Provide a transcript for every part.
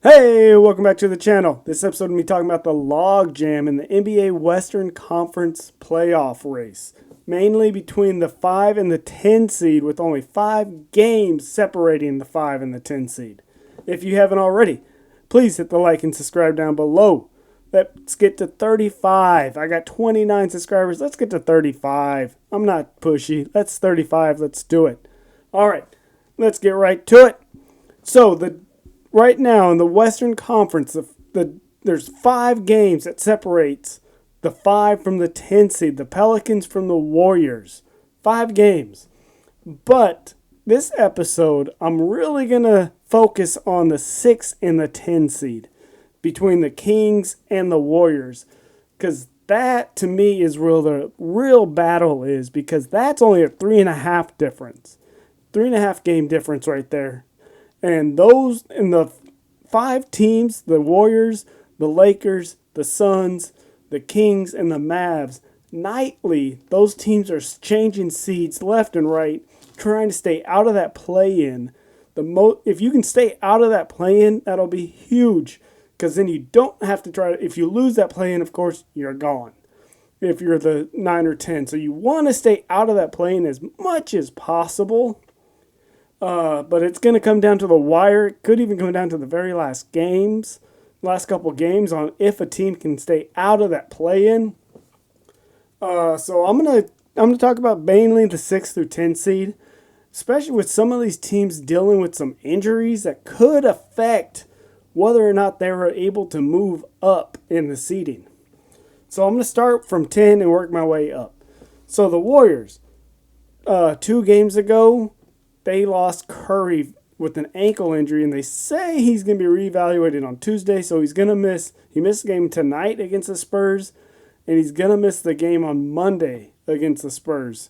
Hey, welcome back to the channel. This episode of me talking about the log jam in the NBA Western Conference playoff race, mainly between the 5 and the 10 seed, with only 5 games separating the 5 and the 10 seed. If you haven't already, please hit the like and subscribe down below. Let's get to 35. I got 29 subscribers. Let's get to 35. I'm not pushy. That's 35. Let's do it. All right, let's get right to it. So right now in the Western Conference, there's 5 games that separates the 5 from the 10 seed, the Pelicans from the Warriors. 5 games. But this episode, I'm really going to focus on the 6 and the 10 seed between the Kings and the Warriors, because that to me is where the real battle is, because that's only a 3.5 difference. 3.5 game difference right there. And those in the 5 teams, the Warriors, the Lakers, the Suns, the Kings, and the Mavs, nightly, those teams are changing seeds left and right, trying to stay out of that play-in. If you can stay out of that play-in, that'll be huge, because then you don't have to try to, if you lose that play-in, of course, you're gone if you're the 9 or 10. So you want to stay out of that play-in as much as possible. But it's going to come down to the wire. It could even come down to the very last couple games on if a team can stay out of that play-in. So I'm gonna talk about mainly the 6 through 10 seed, especially with some of these teams dealing with some injuries that could affect whether or not they were able to move up in the seeding. So I'm gonna start from 10 and work my way up. So the Warriors, 2 games ago, they lost Curry with an ankle injury, and they say he's going to be reevaluated on Tuesday, so he missed the game tonight against the Spurs, and he's going to miss the game on Monday against the Spurs.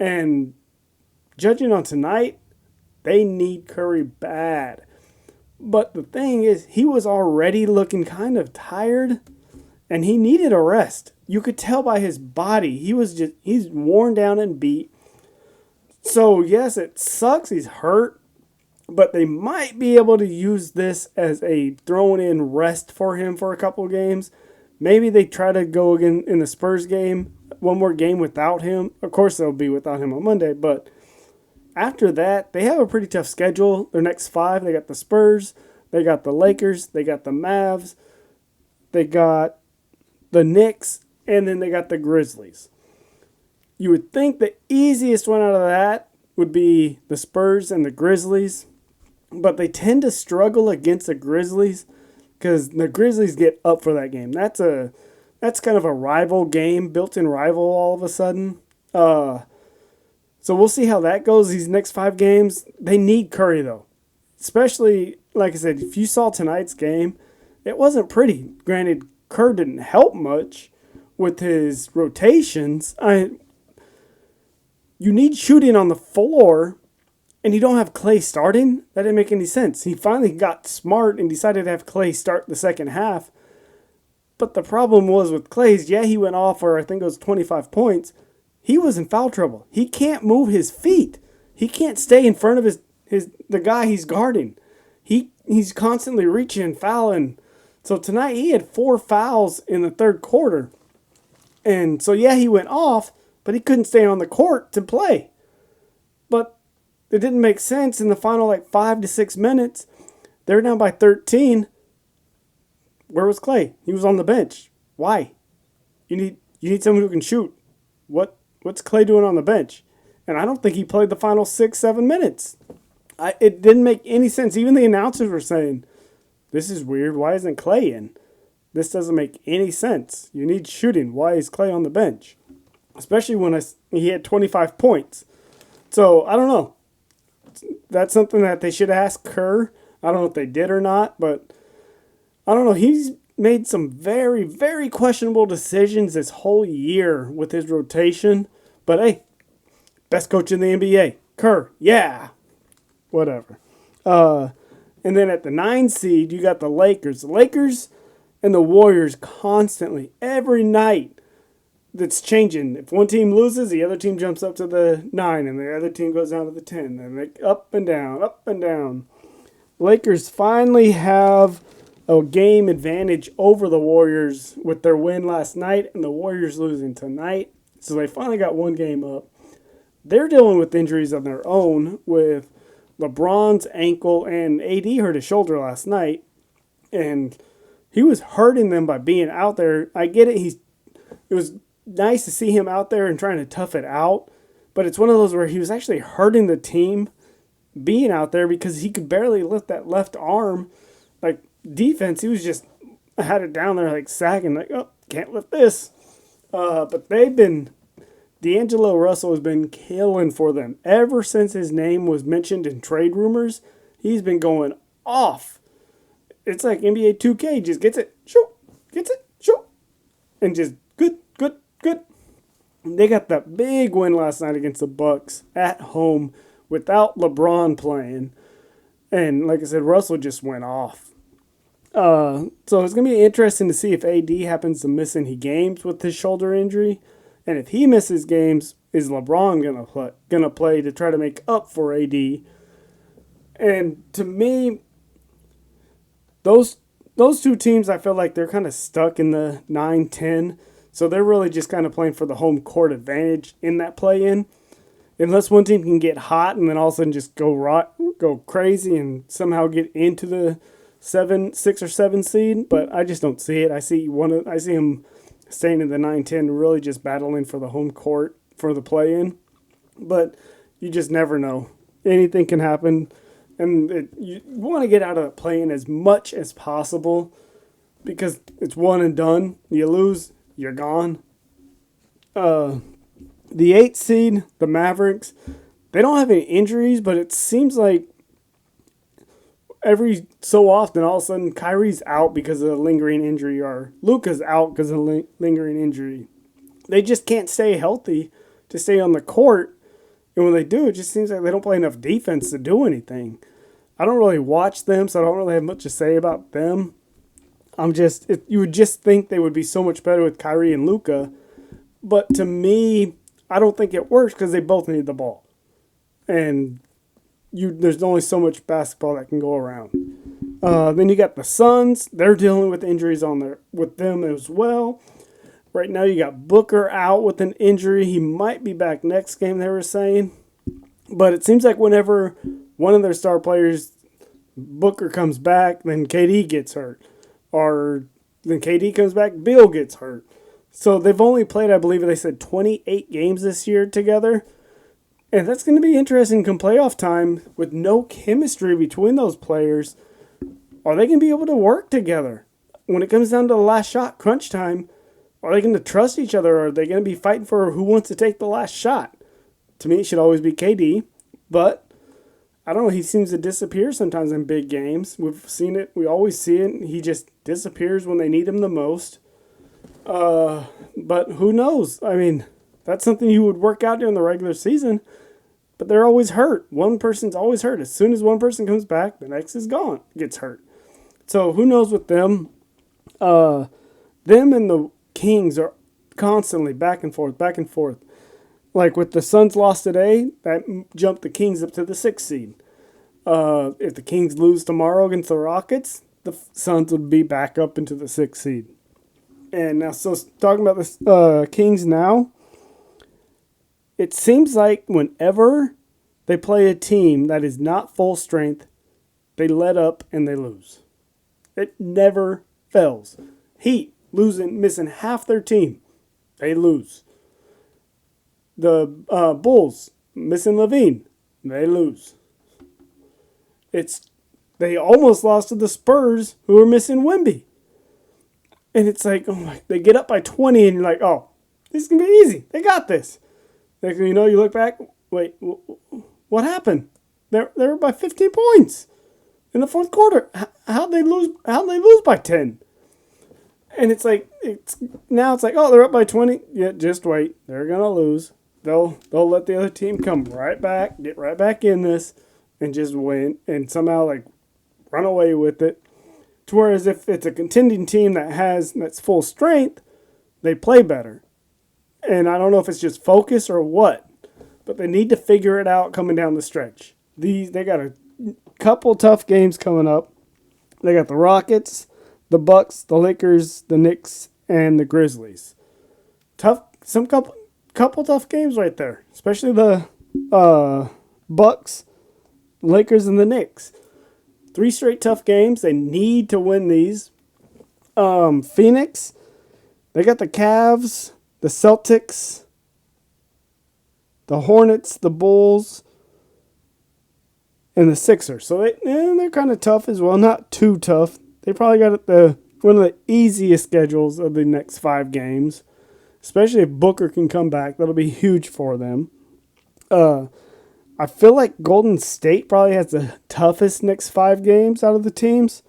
And judging on tonight, they need Curry bad. But the thing is, he was already looking kind of tired, and he needed a rest. You could tell by his body. He's worn down and beat. So, yes, it sucks. He's hurt. But they might be able to use this as a thrown-in rest for him for a couple of games. Maybe they try to go again in the Spurs game, one more game without him. Of course, they'll be without him on Monday. But after that, they have a pretty tough schedule. Their next 5, they got the Spurs, they got the Lakers, they got the Mavs, they got the Knicks, and then they got the Grizzlies. You would think the easiest one out of that would be the Spurs and the Grizzlies, but they tend to struggle against the Grizzlies because the Grizzlies get up for that game. That's kind of a rival game, built-in rival all of a sudden. So we'll see how that goes these next 5 games. They need Curry, though. Especially, like I said, if you saw tonight's game, it wasn't pretty. Granted, Kerr didn't help much with his rotations. You need shooting on the floor, and you don't have Clay starting? That didn't make any sense. He finally got smart and decided to have Clay start the second half. But the problem was with Clay's, he went off for, I think it was 25 points. He was in foul trouble. He can't move his feet. He can't stay in front of the guy he's guarding. He's constantly reaching and fouling. So tonight he had 4 fouls in the third quarter. And so, he went off, but he couldn't stay on the court to play. But it didn't make sense in the final 5 to 6 minutes. They're down by 13. Where was Clay? He was on the bench. Why? You need someone who can shoot. What's Clay doing on the bench? And I don't think he played the final 6-7 minutes. It didn't make any sense. Even the announcers were saying, this is weird. Why isn't Clay in? This doesn't make any sense. You need shooting. Why is Clay on the bench? Especially when he had 25 points. So, I don't know. That's something that they should ask Kerr. I don't know if they did or not, but I don't know. He's made some very, very questionable decisions this whole year with his rotation. But hey, best coach in the NBA. Kerr, yeah. Whatever. And then at the 9 seed, you got the Lakers. The Lakers and the Warriors constantly, every night, that's changing. If one team loses, the other team jumps up to the 9, and the other team goes down to the 10, and they up and down, up and down. Lakers finally have a game advantage over the Warriors with their win last night and the Warriors losing tonight. So they finally got one game up. They're dealing with injuries of their own with LeBron's ankle, and AD hurt his shoulder last night. And he was hurting them by being out there. I get it. It was nice to see him out there and trying to tough it out. But it's one of those where he was actually hurting the team being out there because he could barely lift that left arm. Like defense, he was just had it down there like sagging, like, oh, can't lift this. But D'Angelo Russell has been killing for them. Ever since his name was mentioned in trade rumors, he's been going off. It's like NBA 2K, just gets it, shoot, and just good. They got that big win last night against the Bucks at home without LeBron playing. And like I said, Russell just went off. So it's going to be interesting to see if AD happens to miss any games with his shoulder injury. And if he misses games, is LeBron gonna play to try to make up for AD? And to me, those two teams, I feel like they're kind of stuck in the 9-10. So they're really just kind of playing for the home court advantage in that play-in. Unless one team can get hot and then all of a sudden just go crazy and somehow get into the 6 or 7 seed. But I just don't see it. I see them staying in the 9-10, really just battling for the home court for the play-in. But you just never know. Anything can happen. And you want to get out of the play-in as much as possible because it's one and done. You lose, you're gone. The 8th seed, the Mavericks, they don't have any injuries, but it seems like every so often, all of a sudden, Kyrie's out because of a lingering injury or Luka's out because of a lingering injury. They just can't stay healthy to stay on the court. And when they do, it just seems like they don't play enough defense to do anything. I don't really watch them, so I don't really have much to say about them. You would just think they would be so much better with Kyrie and Luka. But to me, I don't think it works because they both need the ball. And there's only so much basketball that can go around. Then you got the Suns. They're dealing with injuries with them as well. Right now you got Booker out with an injury. He might be back next game, they were saying. But it seems like whenever one of their star players, Booker, comes back, then KD gets hurt. Or then KD comes back, Bill gets hurt. So they've only played, I believe they said, 28 games this year together. And that's going to be interesting come playoff time with no chemistry between those players. Are they going to be able to work together? When it comes down to the last shot, crunch time, are they going to trust each other? Or are they going to be fighting for who wants to take the last shot? To me, it should always be KD. But, I don't know, he seems to disappear sometimes in big games. We've seen it. We always see it. He just disappears when they need him the most. But who knows? I mean, that's something you would work out during the regular season. But they're always hurt. One person's always hurt. As soon as one person comes back, the next is gone, gets hurt. So who knows with them? Them and the Kings are constantly back and forth. Like with the Suns lost today, that jumped the Kings up to the 6th seed. If the Kings lose tomorrow against the Rockets, the Suns would be back up into the 6th seed. And now, so talking about the Kings now, it seems like whenever they play a team that is not full strength, they let up and they lose. It never fails. Heat missing half their team, they lose. The Bulls missing Levine, they lose. They almost lost to the Spurs, who are missing Wemby. And it's like, they get up by 20 and you're like, oh, this is going to be easy. They got this. Next thing you know, you look back, wait, what happened? They were by 15 points in the fourth quarter. How'd they lose by 10? And it's like, oh, they're up by 20. Yeah, just wait. They're going to lose. They'll let the other team come right back, get right back in this, and just win, and somehow like run away with it. To whereas if it's a contending team that's full strength, they play better. And I don't know if it's just focus or what, but they need to figure it out coming down the stretch. They got a couple tough games coming up. They got the Rockets, the Bucks, the Lakers, the Knicks, and the Grizzlies. Couple tough games right there, especially the Bucks, Lakers, and the Knicks. 3 straight tough games. They need to win these. Phoenix, they got the Cavs, the Celtics, the Hornets, the Bulls, and the Sixers. So they're kind of tough as well. Not too tough. They probably got one of the easiest schedules of the next 5 games. Especially if Booker can come back. That'll be huge for them. I feel like Golden State probably has the toughest next 5 games out of the teams.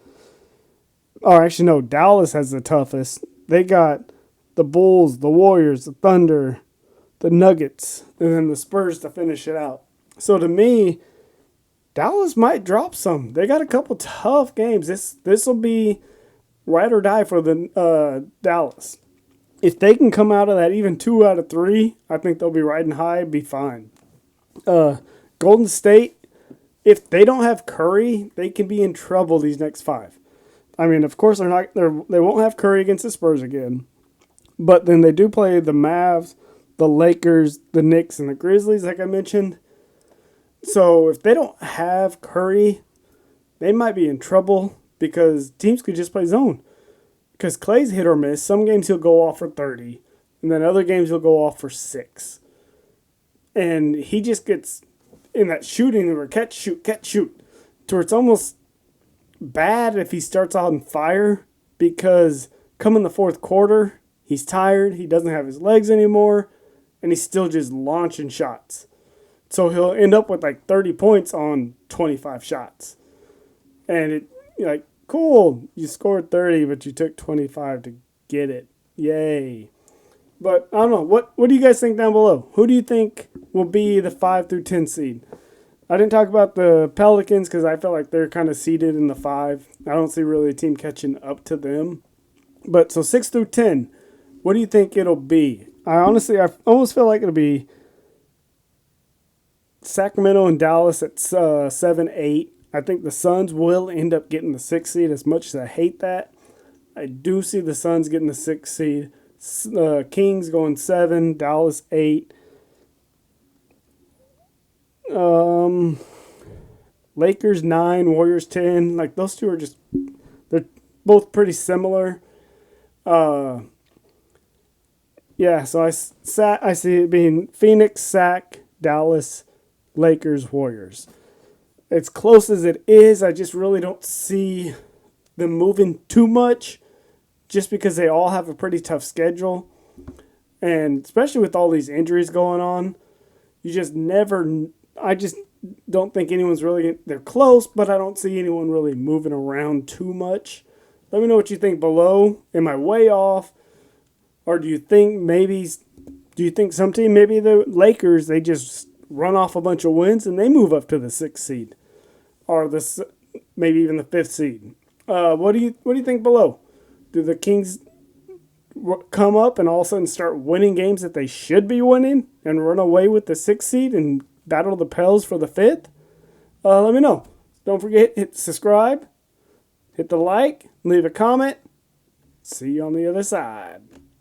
Oh, actually, no. Dallas has the toughest. They got the Bulls, the Warriors, the Thunder, the Nuggets, and then the Spurs to finish it out. So to me, Dallas might drop some. They got a couple tough games. This will be ride or die for the Dallas. If they can come out of that even 2 out of 3, I think they'll be riding high, be fine. Golden State, if they don't have Curry, they can be in trouble these next 5. I mean, of course they won't have Curry against the Spurs again. But then they do play the Mavs, the Lakers, the Knicks, and the Grizzlies, like I mentioned. So if they don't have Curry, they might be in trouble because teams could just play zone. Because Clay's hit or miss. Some games he'll go off for 30, and then other games he'll go off for 6. And he just gets in that shooting where catch, shoot, to where it's almost bad if he starts on fire because come in the fourth quarter, he's tired, he doesn't have his legs anymore, and he's still just launching shots. So he'll end up with like 30 points on 25 shots. And you're like, cool, you scored 30, but you took 25 to get it. Yay. But I don't know. What do you guys think down below? Who do you think will be the 5 through 10 seed? I didn't talk about the Pelicans because I felt like they're kind of seeded in the 5. I don't see really a team catching up to them. But so 6 through 10, what do you think it'll be? I almost feel like it'll be Sacramento and Dallas at 7, 8. I think the Suns will end up getting the 6th seed as much as I hate that. I do see the Suns getting the 6th seed. Kings going 7, Dallas 8. Lakers 9, Warriors 10. Like those two are they're both pretty similar. Yeah, so I see it being Phoenix, Sac, Dallas, Lakers, Warriors. As close as it is, I just really don't see them moving too much just because they all have a pretty tough schedule. And especially with all these injuries going on, I just don't think anyone's really, they're close, but I don't see anyone really moving around too much. Let me know what you think below. Am I way off? Or do you think some team, maybe the Lakers, they just run off a bunch of wins and they move up to the 6th seed? Or maybe even the 5th seed. What do you think below? Do the Kings come up and all of a sudden start winning games that they should be winning and run away with the 6th seed and battle the Pels for the 5th? Let me know. Don't forget, hit subscribe, hit the like, leave a comment. See you on the other side.